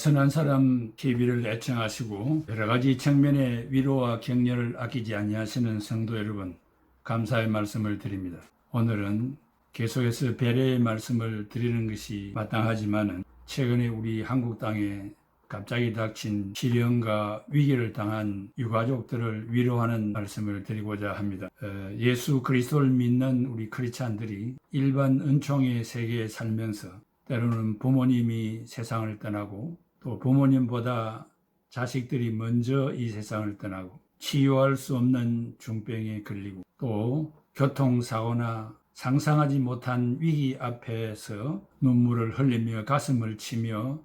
선한 사람 TV를 애청하시고 여러 가지 측면의 위로와 격려를 아끼지 아니하시는 성도 여러분, 감사의 말씀을 드립니다. 오늘은 계속해서 배려의 말씀을 드리는 것이 마땅하지만은 최근에 우리 한국 땅에 갑자기 닥친 시련과 위기를 당한 유가족들을 위로하는 말씀을 드리고자 합니다. 예수 그리스도를 믿는 우리 크리스찬들이 일반 은총의 세계에 살면서 때로는 부모님이 세상을 떠나고 또 부모님보다 자식들이 먼저 이 세상을 떠나고 치유할 수 없는 중병에 걸리고 또 교통사고나 상상하지 못한 위기 앞에서 눈물을 흘리며 가슴을 치며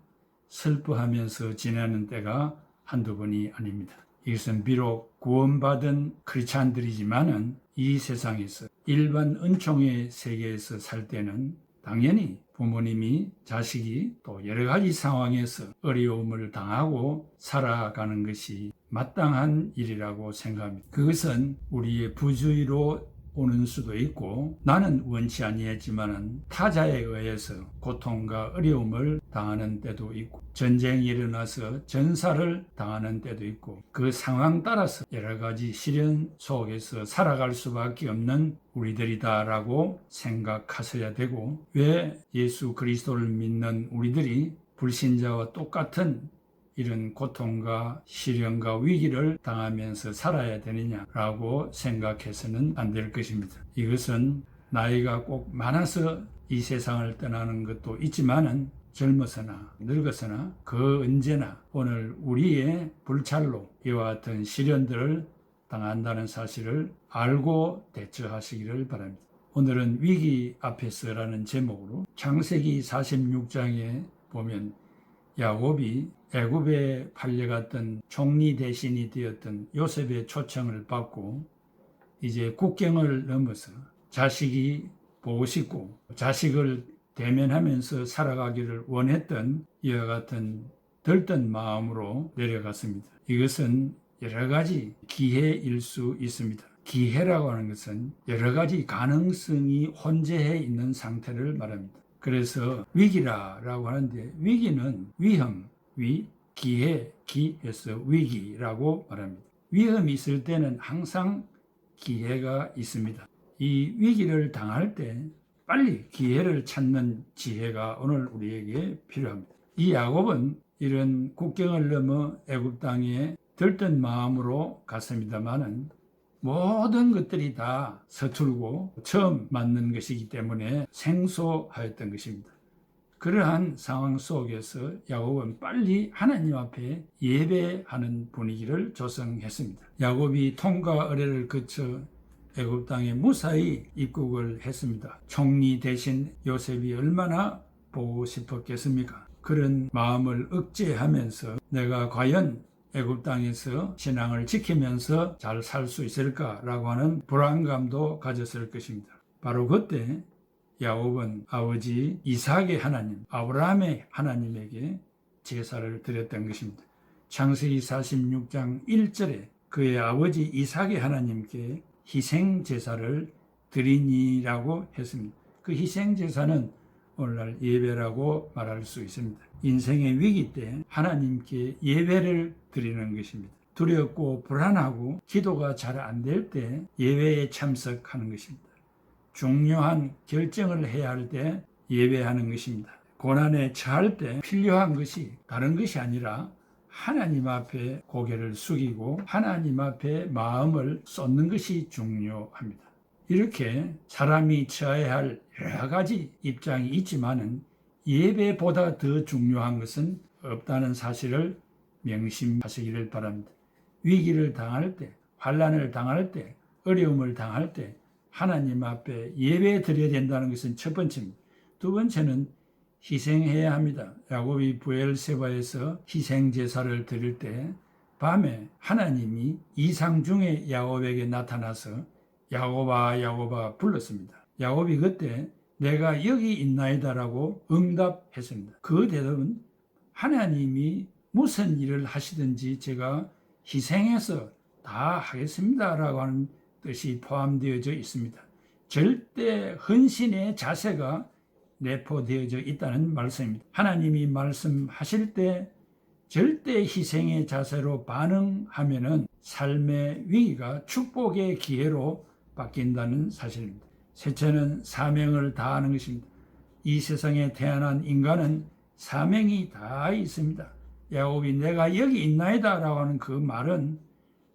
슬퍼하면서 지내는 때가 한두 번이 아닙니다. 이것은 비록 구원받은 크리스찬들이지만은 이 세상에서 일반 은총의 세계에서 살 때는 당연히 부모님이 자식이 또 여러 가지 상황에서 어려움을 당하고 살아가는 것이 마땅한 일이라고 생각합니다. 그것은 우리의 부주의로 오는 수도 있고 나는 원치 아니했지만은 타자에 의해서 고통과 어려움을 당하는 때도 있고 전쟁이 일어나서 전사를 당하는 때도 있고 그 상황 따라서 여러 가지 시련 속에서 살아갈 수밖에 없는 우리들이다라고 생각하셔야 되고 왜 예수 그리스도를 믿는 우리들이 불신자와 똑같은 이런 고통과 시련과 위기를 당하면서 살아야 되느냐라고 생각해서는 안 될 것입니다. 이것은 나이가 꼭 많아서 이 세상을 떠나는 것도 있지만은 젊어서나 늙어서나 그 언제나 오늘 우리의 불찰로 이와 같은 시련들을 당한다는 사실을 알고 대처하시기를 바랍니다. 오늘은 위기 앞에서라는 제목으로 창세기 46장에 보면 야곱이 애굽에 팔려갔던 총리 대신이 되었던 요셉의 초청을 받고 이제 국경을 넘어서 자식이 보고 싶고 자식을 대면하면서 살아가기를 원했던 이와 같은 들뜬 마음으로 내려갔습니다. 이것은 여러 가지 기회일 수 있습니다. 기회라고 하는 것은 여러 가지 가능성이 혼재해 있는 상태를 말합니다. 그래서 위기라고 하는데 위기는 위험, 기회, 기에서 위기라고 말합니다. 위험이 있을 때는 항상 기회가 있습니다. 이 위기를 당할 때 빨리 기회를 찾는 지혜가 오늘 우리에게 필요합니다. 이 야곱은 이런 국경을 넘어 애굽 땅에 들뜬 마음으로 갔습니다마는 모든 것들이 다 서툴고 처음 맞는 것이기 때문에 생소하였던 것입니다. 그러한 상황 속에서 야곱은 빨리 하나님 앞에 예배하는 분위기를 조성했습니다. 야곱이 통과 의례를 거쳐 애굽 땅에 무사히 입국을 했습니다. 총리 대신 요셉이 얼마나 보고 싶었겠습니까? 그런 마음을 억제하면서 내가 과연 애굽 땅에서 신앙을 지키면서 잘 살 수 있을까라고 하는 불안감도 가졌을 것입니다. 바로 그때 야곱은 아버지 이삭의 하나님, 아브라함의 하나님에게 제사를 드렸던 것입니다. 창세기 46장 1절에 그의 아버지 이삭의 하나님께 희생 제사를 드리니라고 했습니다. 그 희생 제사는 오늘날 예배라고 말할 수 있습니다. 인생의 위기 때 하나님께 예배를 드리는 것입니다. 두렵고 불안하고 기도가 잘 안 될 때 예배에 참석하는 것입니다. 중요한 결정을 해야 할 때 예배하는 것입니다. 고난에 처할 때 필요한 것이 다른 것이 아니라 하나님 앞에 고개를 숙이고 하나님 앞에 마음을 쏟는 것이 중요합니다. 이렇게 사람이 처해야 할 여러 가지 입장이 있지만은 예배보다 더 중요한 것은 없다는 사실을 명심하시기를 바랍니다. 위기를 당할 때, 환난을 당할 때, 어려움을 당할 때 하나님 앞에 예배 드려야 된다는 것은 첫 번째입니다. 두 번째는 희생해야 합니다. 야곱이 브엘세바에서 희생 제사를 드릴 때 밤에 하나님이 이상 중에 야곱에게 나타나서 야곱아 야곱아 불렀습니다. 야곱이 그때 내가 여기 있나이다라고 응답했습니다. 그 대답은 하나님이 무슨 일을 하시든지 제가 희생해서 다 하겠습니다라고 하는 뜻이 포함되어져 있습니다. 절대 헌신의 자세가 내포되어져 있다는 말씀입니다. 하나님이 말씀하실 때 절대 희생의 자세로 반응하면은 삶의 위기가 축복의 기회로 바뀐다는 사실입니다. 셋째는 사명을 다하는 것입니다. 이 세상에 태어난 인간은 사명이 다 있습니다. 야곱이 내가 여기 있나이다 라고 하는 그 말은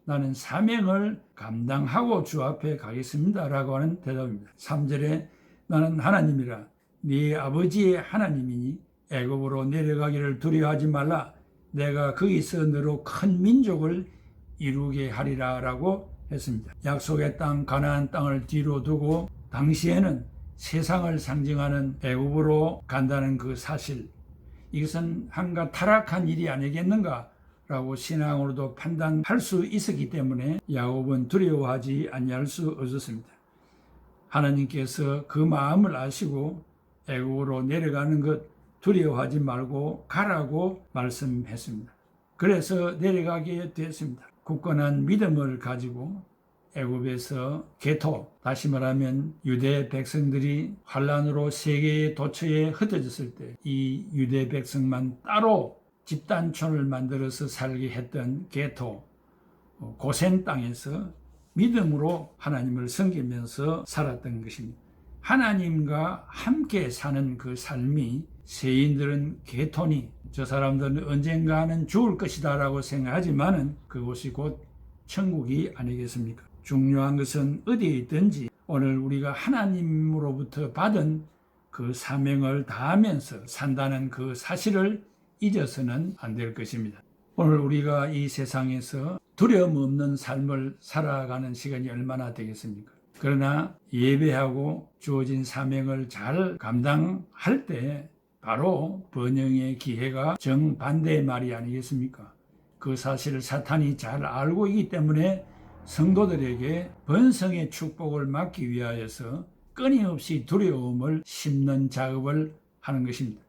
나는 사명을 감당하고 주 앞에 가겠습니다 라고 하는 대답입니다. 3절에 나는 하나님이라 네 아버지의 하나님이니 애굽으로 내려가기를 두려워하지 말라. 내가 거기서 너로 큰 민족을 이루게 하리라 라고 했습니다. 약속의 땅 가나안 땅을 뒤로 두고 당시에는 세상을 상징하는 애굽으로 간다는 그 사실, 이것은 한가 타락한 일이 아니겠는가 라고 신앙으로도 판단할 수 있었기 때문에 야곱은 두려워하지 아니할 수 없었습니다. 하나님께서 그 마음을 아시고 애굽으로 내려가는 것 두려워하지 말고 가라고 말씀했습니다. 그래서 내려가게 됐습니다. 굳건한 믿음을 가지고 애굽에서 개토, 다시 말하면 유대 백성들이 환란으로 세계의 도처에 흩어졌을 때 이 유대 백성만 따로 집단촌을 만들어서 살게 했던 개토, 고센 땅에서 믿음으로 하나님을 섬기면서 살았던 것입니다. 하나님과 함께 사는 그 삶이 세인들은 개토니 저 사람들은 언젠가는 죽을 것이다 라고 생각하지만은 그곳이 곧 천국이 아니겠습니까? 중요한 것은 어디에 있든지 오늘 우리가 하나님으로부터 받은 그 사명을 다하면서 산다는 그 사실을 잊어서는 안 될 것입니다. 오늘 우리가 이 세상에서 두려움 없는 삶을 살아가는 시간이 얼마나 되겠습니까? 그러나 예배하고 주어진 사명을 잘 감당할 때 바로 번영의 기회가 정반대의 말이 아니겠습니까? 그 사실을 사탄이 잘 알고 있기 때문에 성도들에게 번성의 축복을 막기 위하여서 끊임없이 두려움을 심는 작업을 하는 것입니다.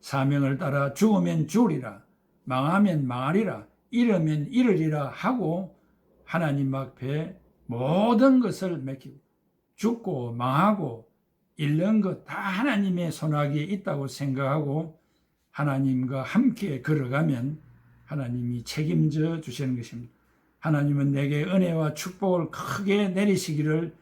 사명을 따라 죽으면 죽으리라, 망하면 망하리라, 이러면 이르리라 하고 하나님 앞에 모든 것을 맡기고 죽고 망하고 잃는 것 다 하나님의 손아귀에 있다고 생각하고 하나님과 함께 걸어가면 하나님이 책임져 주시는 것입니다. 하나님은 내게 은혜와 축복을 크게 내리시기를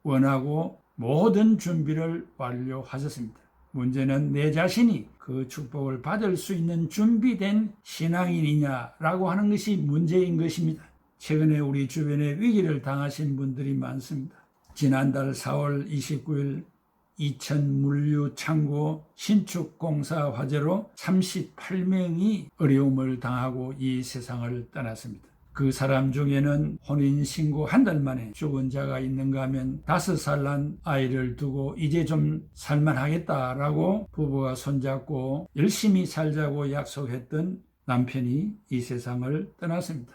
원하고 모든 준비를 완료하셨습니다. 문제는 내 자신이 그 축복을 받을 수 있는 준비된 신앙인이냐라고 하는 것이 문제인 것입니다. 최근에 우리 주변에 위기를 당하신 분들이 많습니다. 지난달 4월 29일 이천 물류 창고 신축 공사 화재로 38명이 어려움을 당하고 이 세상을 떠났습니다. 그 사람 중에는 혼인신고 한 달 만에 죽은 자가 있는가 하면 5살 난 아이를 두고 이제 좀 살만하겠다라고 부부가 손잡고 열심히 살자고 약속했던 남편이 이 세상을 떠났습니다.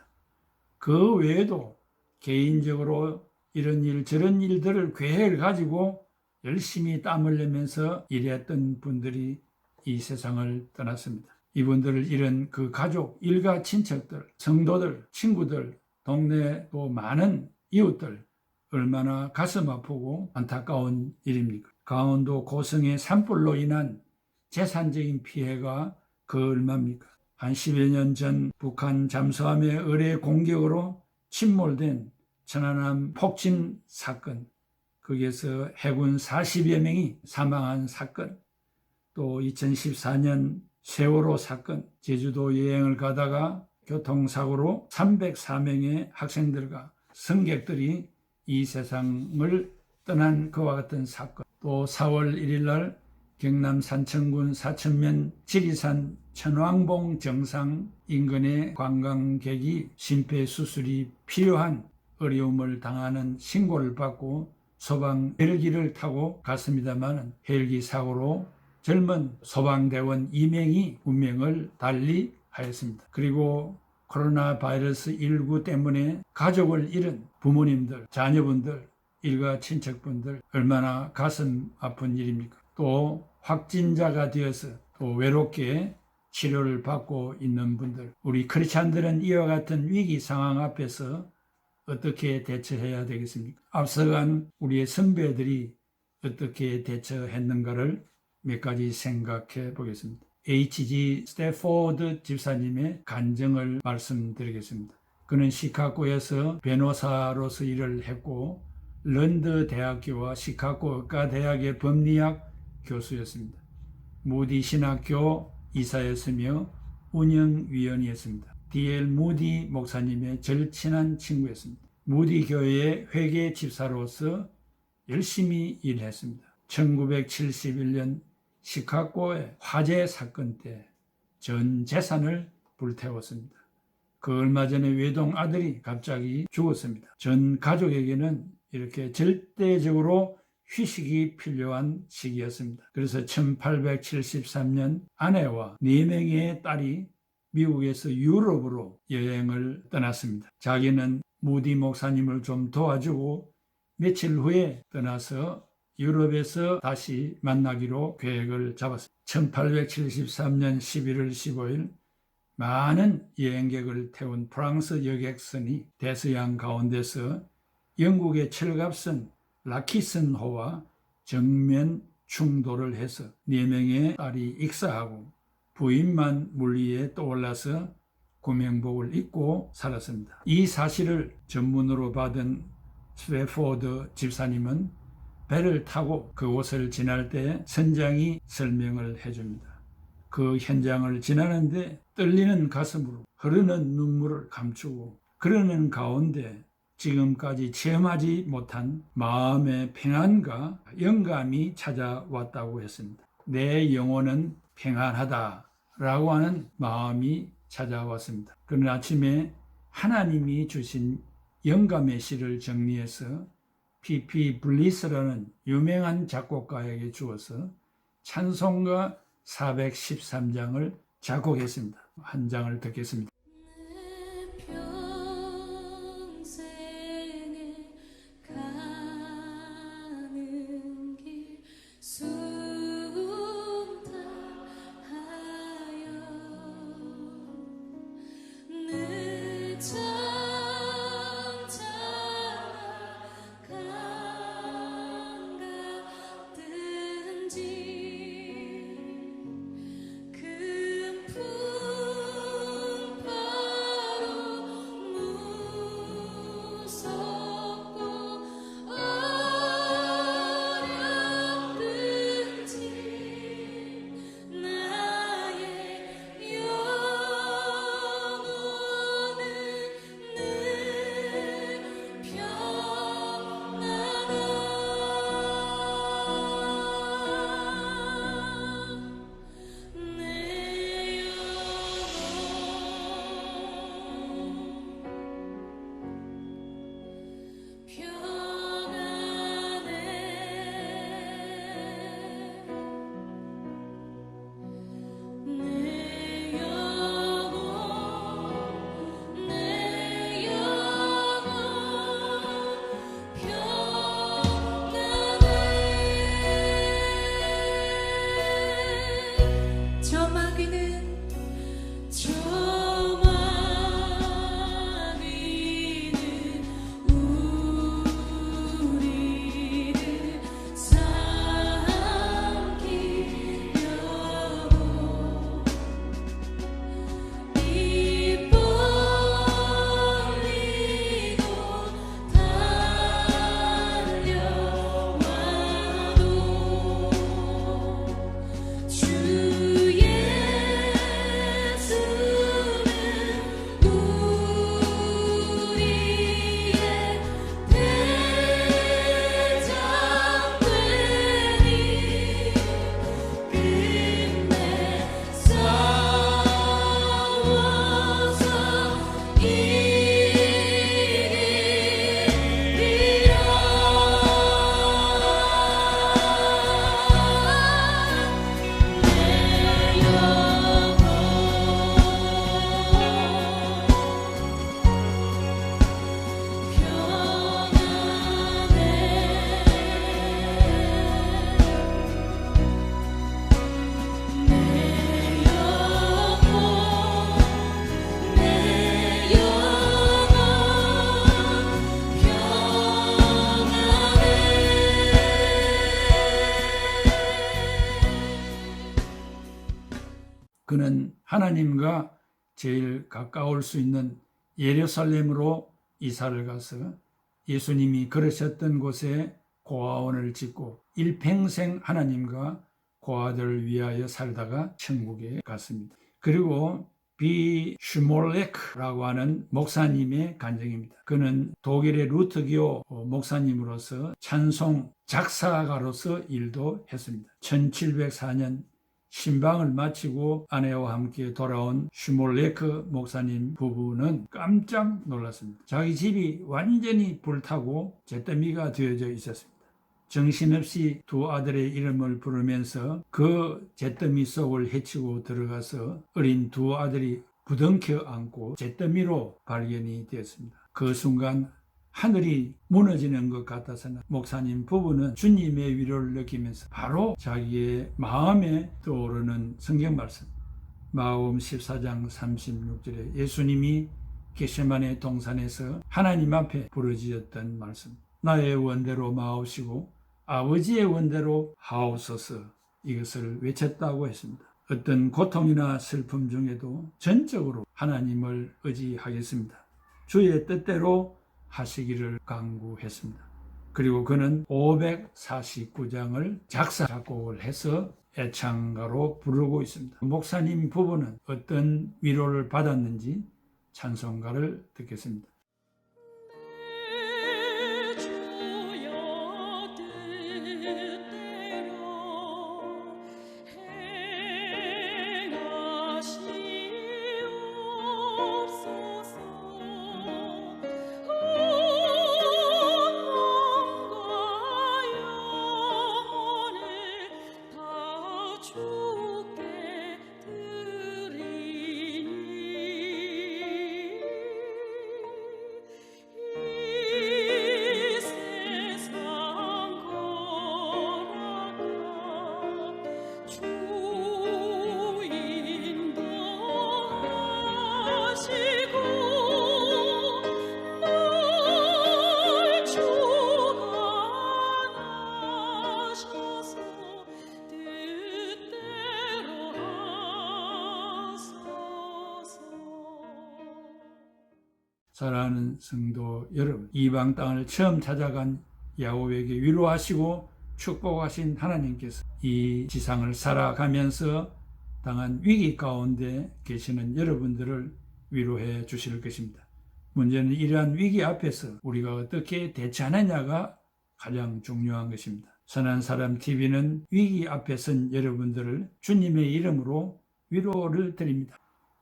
그 외에도 개인적으로 이런 일 저런 일들을 계획을 가지고 열심히 땀 흘리면서 일했던 분들이 이 세상을 떠났습니다. 이분들을 잃은 그 가족, 일가 친척들, 성도들, 친구들, 동네 또 많은 이웃들 얼마나 가슴 아프고 안타까운 일입니까? 강원도 고성의 산불로 인한 재산적인 피해가 그 얼마입니까? 한 10여 년 전 북한 잠수함의 어뢰 공격으로 침몰된 천안함 폭침 사건, 거기에서 해군 40여 명이 사망한 사건, 또 2014년 세월호 사건, 제주도 여행을 가다가 교통사고로 304명의 학생들과 승객들이 이 세상을 떠난 그와 같은 사건, 또 4월 1일 날 경남 산청군 사천면 지리산 천왕봉 정상 인근의 관광객이 심폐수술이 필요한 어려움을 당하는 신고를 받고 소방 헬기를 타고 갔습니다만 헬기 사고로 젊은 소방대원 2명이 운명을 달리하였습니다. 그리고 코로나 바이러스 19 때문에 가족을 잃은 부모님들, 자녀분들, 일가 친척분들 얼마나 가슴 아픈 일입니까? 또 확진자가 되어서 또 외롭게 치료를 받고 있는 분들, 우리 크리스찬들은 이와 같은 위기 상황 앞에서 어떻게 대처해야 되겠습니까? 앞서간 우리의 선배들이 어떻게 대처했는가를 몇 가지 생각해 보겠습니다. H.G. 스태포드 집사님의 간증을 말씀드리겠습니다. 그는 시카고에서 변호사로서 일을 했고 런드 대학교와 시카고 의과대학의 법리학 교수였습니다. 무디 신학교 이사였으며 운영위원이었습니다. D.L. 무디 목사님의 절친한 친구였습니다. 무디 교회의 회계 집사로서 열심히 일했습니다. 1971년 시카고의 화재 사건 때 전 재산을 불태웠습니다. 그 얼마 전에 외동 아들이 갑자기 죽었습니다. 전 가족에게는 이렇게 절대적으로 휴식이 필요한 시기였습니다. 그래서 1873년 아내와 4명의 딸이 미국에서 유럽으로 여행을 떠났습니다. 자기는 무디 목사님을 좀 도와주고 며칠 후에 떠나서 유럽에서 다시 만나기로 계획을 잡았습니다. 1873년 11월 15일 많은 여행객을 태운 프랑스 여객선이 대서양 가운데서 영국의 철갑선 라키슨호와 정면 충돌을 해서 4명의 딸이 익사하고 부인만 물 위에 떠올라서 구명복을 입고 살았습니다. 이 사실을 전문으로 받은 스태포드 집사님은 배를 타고 그곳을 지날 때 선장이 설명을 해줍니다. 그 현장을 지나는데 떨리는 가슴으로 흐르는 눈물을 감추고 그러는 가운데 지금까지 체험하지 못한 마음의 평안과 영감이 찾아왔다고 했습니다. 내 영혼은 평안하다라고 하는 마음이 찾아왔습니다. 그런 아침에 하나님이 주신 영감의 시를 정리해서 P.P. 블리스라는 유명한 작곡가에게 주어서 찬송가 413장을 작곡했습니다. 한 장을 듣겠습니다. 하나님과 제일 가까울 수 있는 예루살렘으로 이사를 가서 예수님이 걸으셨던 곳에 고아원을 짓고 일평생 하나님과 고아들을 위하여 살다가 천국에 갔습니다. 그리고 비슈몰레크라고 하는 목사님의 간증입니다. 그는 독일의 루터교 목사님으로서 찬송 작사가로서 일도 했습니다. 1704년 신방을 마치고 아내와 함께 돌아온 슈몰레크 목사님 부부는 깜짝 놀랐습니다. 자기 집이 완전히 불타고 잿더미가 되어져 있었습니다. 정신없이 두 아들의 이름을 부르면서 그 잿더미 속을 헤치고 들어가서 어린 두 아들이 부둥켜 안고 잿더미로 발견이 되었습니다. 그 순간 하늘이 무너지는 것 같아서는 목사님 부부는 주님의 위로를 느끼면서 바로 자기의 마음에 떠오르는 성경 말씀 마음 14장 36절에 예수님이 겟세마네 동산에서 하나님 앞에 부르짖었던 말씀 나의 원대로 마옵시고 아버지의 원대로 하옵소서 이것을 외쳤다고 했습니다. 어떤 고통이나 슬픔 중에도 전적으로 하나님을 의지하겠습니다. 주의 뜻대로 하시기를 간구했습니다. 그리고 그는 549장을 작곡을 해서 애창가로 부르고 있습니다. 목사님 부부는 어떤 위로를 받았는지 찬송가를 듣겠습니다. 사랑하는 성도 여러분, 이방 땅을 처음 찾아간 야곱에게 위로하시고 축복하신 하나님께서 이 지상을 살아가면서 당한 위기 가운데 계시는 여러분들을 위로해 주실 것입니다. 문제는 이러한 위기 앞에서 우리가 어떻게 대처하느냐가 가장 중요한 것입니다. 선한 사람 TV는 위기 앞에 선 여러분들을 주님의 이름으로 위로를 드립니다.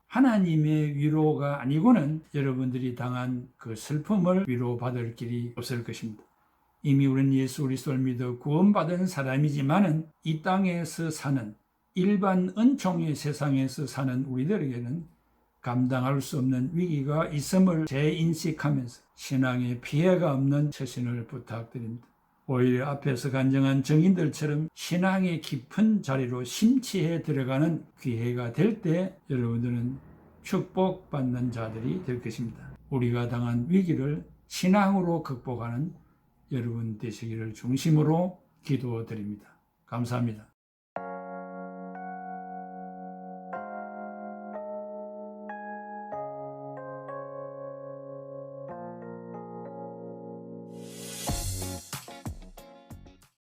하나님의 위로가 아니고는 여러분들이 당한 그 슬픔을 위로받을 길이 없을 것입니다. 이미 우리는 예수 그리스도를 믿어 구원받은 사람이지만은 이 땅에서 사는 일반 은총의 세상에서 사는 우리들에게는 감당할 수 없는 위기가 있음을 재인식하면서 신앙에 피해가 없는 처신을 부탁드립니다. 오히려 앞에서 간증한 증인들처럼 신앙의 깊은 자리로 심취해 들어가는 기회가 될 때 여러분들은 축복받는 자들이 될 것입니다. 우리가 당한 위기를 신앙으로 극복하는 여러분 되시기를 중심으로 기도드립니다. 감사합니다.